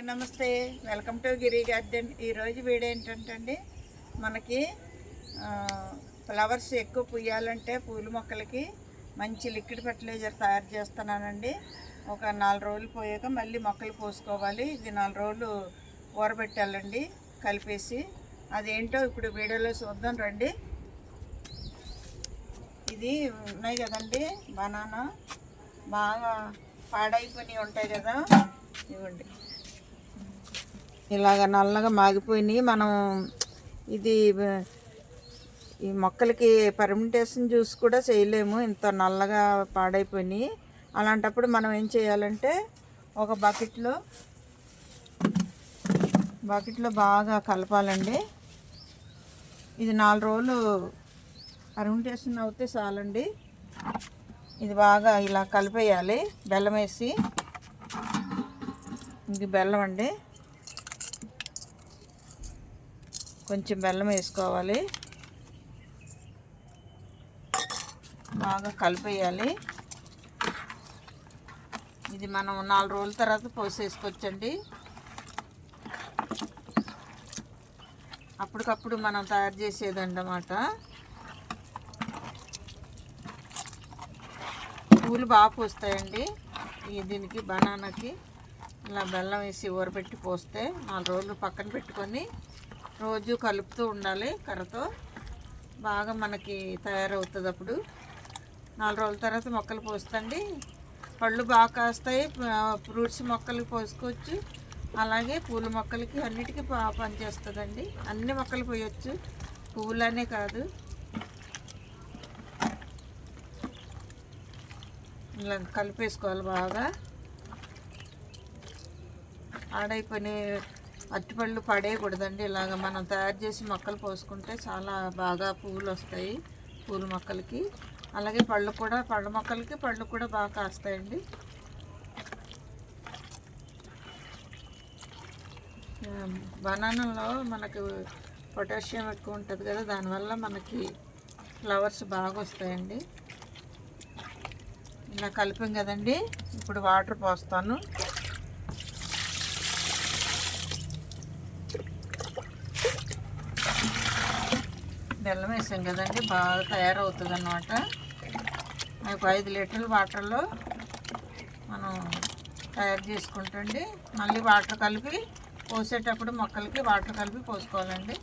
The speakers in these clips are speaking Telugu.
నమస్తే, వెల్కమ్ టు గిరి గార్డెన్. ఈరోజు వీడియో ఏంటంటే మనకి ఫ్లవర్స్ ఎక్కువ పూయాలంటే పూల మొక్కలకి మంచి లిక్విడ్ ఫర్టిలైజర్ తయారు చేస్తున్నానండి. ఒక 4 రోజులు పోయాక మళ్ళీ మొక్కలు పోసుకోవాలి. ఇది 4 రోజులు ఊరబెట్టాలండి కలిపేసి. అదేంటో ఇప్పుడు వీడియోలో చూద్దాం రండి. ఇది ఉన్నాయి కదండి, బనానా బాగా పాడైపోయి ఉంటాయి కదా, ఇవ్వండి ఇలాగ నల్లగా మాగిపోయినాయి. మనం ఇది ఈ మొక్కలకి పర్మెంటేషన్ జ్యూస్ కూడా చేయలేము, ఇంత నల్లగా పాడైపోయినాయి. అలాంటప్పుడు మనం ఏం చేయాలంటే ఒక బకెట్లో బాగా కలపాలండి. ఇది 4 రోజులు పర్మెంటేషన్ అవుతే చాలండి. ఇది బాగా ఇలా కలిపేయాలి బెల్లం వేసి. ఇది బెల్లం అండి, కొంచెం బెల్లం వేసుకోవాలి, బాగా కలిపేయాలి. ఇది మనం 4 రోజుల తర్వాత పోసేసుకోవచ్చండి. అప్పటికప్పుడు మనం తయారు చేసేది అన్నమాట. పూలు బాగా పూస్తాయండి. దీనికి బనానాకి ఇలా బెల్లం వేసి ఊరబెట్టి పోస్తే 4 రోజులు పక్కన పెట్టుకొని రోజు కలుపుతూ ఉండాలి కర్రతో. బాగా మనకి తయారవుతుంది. అప్పుడు 4 రోజుల తర్వాత మొక్కలు పోస్తండి. పళ్ళు బాగా కాస్తాయి. ఫ్రూట్స్ మొక్కలకి పోసుకోవచ్చు, అలాగే పూల మొక్కలకి అన్నిటికీ పనిచేస్తుందండి. అన్ని మొక్కలు పోయొచ్చు, పువ్వులనే కాదు. ఇలా కలిపేసుకోవాలి బాగా. ఆడైపోయి అరటిపళ్ళు పడేయకూడదండి. ఇలాగ మనం తయారు చేసి మొక్కలు పోసుకుంటే చాలా బాగా పువ్వులు వస్తాయి పూల మొక్కలకి. అలాగే పళ్ళ మొక్కలకి పళ్ళు కూడా బాగా కాస్తాయండి. బనానాలో మనకు పొటాషియం ఎక్కువ ఉంటుంది కదా, దానివల్ల మనకి ఫ్లవర్స్ బాగా వస్తాయండి. ఇలా కలిపాం కదండి. ఇప్పుడు వాటర్ పోస్తాను. బెల్లం వేసాం కదండి, బాగా తయారవుతుంది అన్నమాట. ఒక 5 లీటర్ల వాటర్లో మనం తయారు చేసుకుంటండి. మళ్ళీ వాటర్ కలిపి పోసేటప్పుడు మొక్కలకి వాటర్ కలిపి పోసుకోవాలండి.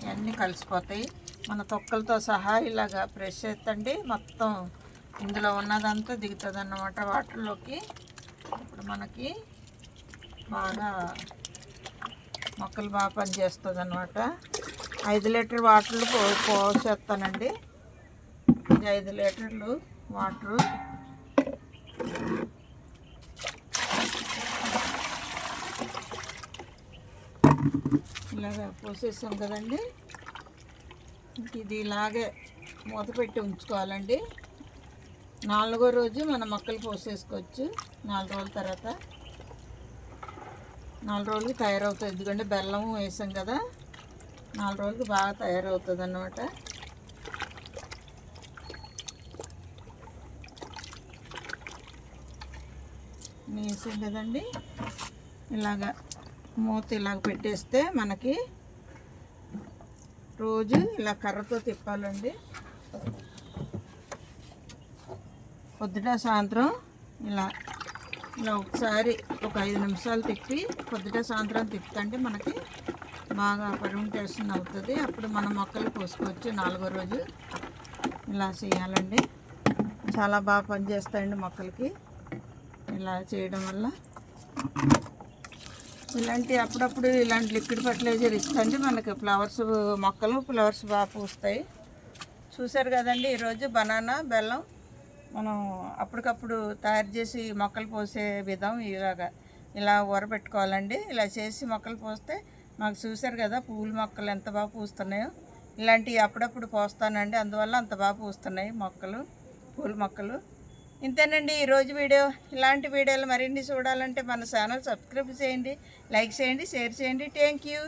ఇవన్నీ కలిసిపోతాయి. మన తొక్కలతో సహా ఇలాగా ప్రెస్ చేస్తండి, మొత్తం ఇందులో ఉన్నదంతా దిగుతుంది అన్నమాట వాటర్లోకి. ఇప్పుడు మనకి బాగా మొక్కలు బాగా పనిచేస్తుంది అన్నమాట. 5 లీటర్ వాటర్లు పోసేస్తానండి. 5 లీటర్లు వాటరు ఇలాగ పోసేసాం కదండి. ఇది ఇలాగే మూత పెట్టి ఉంచుకోవాలండి. 4వ రోజు మన మొక్కలు పోసేసుకోవచ్చు. 4 రోజుల తర్వాత 4 రోజులకి తయారవుతుంది. ఎందుకంటే బెల్లం వేసాం కదా, 4 రోజులకి బాగా తయారవుతుంది అన్నమాట. వేసాం కదండి. ఇలాగ మూత ఇలాగ పెట్టేస్తే మనకి రోజు ఇలా కర్రతో తిప్పాలండి. పొద్దుట సాయంత్రం ఇలా ఒకసారి ఒక 5 నిమిషాలు తిప్పి పొద్దుట సాయంత్రం తిప్పుతంటే మనకి బాగా పర్మెంటేషన్ అవుతుంది. అప్పుడు మనం మొక్కలు పోసుకోవచ్చు. 4వ రోజు ఇలా చేయాలండి. చాలా బాగా పనిచేస్తాయండి మొక్కలకి ఇలా చేయడం వల్ల. అప్పుడప్పుడు ఇలాంటి లిక్విడ్ ఫర్టిలైజర్ ఇస్తుంది మనకి ఫ్లవర్స్ బాగా పూస్తాయి. చూసారు కదండి, ఈరోజు బనానా బెల్లం మనం అప్పటికప్పుడు తయారు చేసి మొక్కలు పోసే విధం ఇలా ఊరబెట్టుకోవాలండి. ఇలా చేసి మొక్కలు పోస్తే మాకు చూసారు కదా పూల మొక్కలు ఎంత బాగా పూస్తున్నాయో. ఇలాంటివి అప్పుడప్పుడు పోస్తానండి, అందువల్ల అంత బాగా పూస్తున్నాయి పూల మొక్కలు. ఇంతేనండి ఈరోజు వీడియో. ఇలాంటి వీడియోలు మరిన్ని చూడాలంటే మన ఛానల్ సబ్స్క్రైబ్ చేయండి, లైక్ చేయండి, షేర్ చేయండి. Thank you.